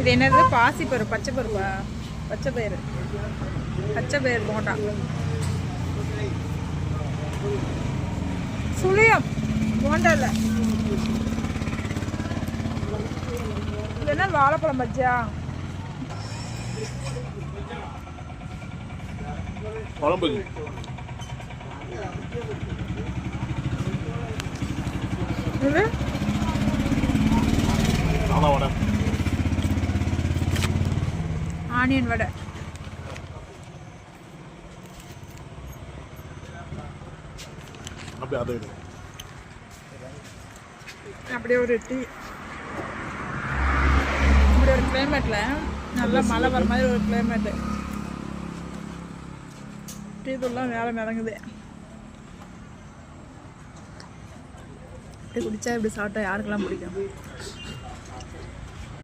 இது என்னது? பாசிப்பயிறு, பச்சை பருப்பா? பச்சை பயிறு, பச்சை பயிறு போண்டா. சுழியம் போண்டா இல்லை, இது என்ன? வாழைப்பழம் பஜ்ஜியா? குழம்பு இது வடை, ஆனியன் வடை. அப்படியே ஒரு டீ. இப்படி ஒரு கிளைமேட்டில் நல்லா மழை வர மாதிரி ஒரு கிளைமேட்டு. டீ தூள்லாம் வேலை மிதங்குது. இப்படி குடித்தா இப்படி சாப்பிட்டா யாருக்கெல்லாம் பிடிக்கும்?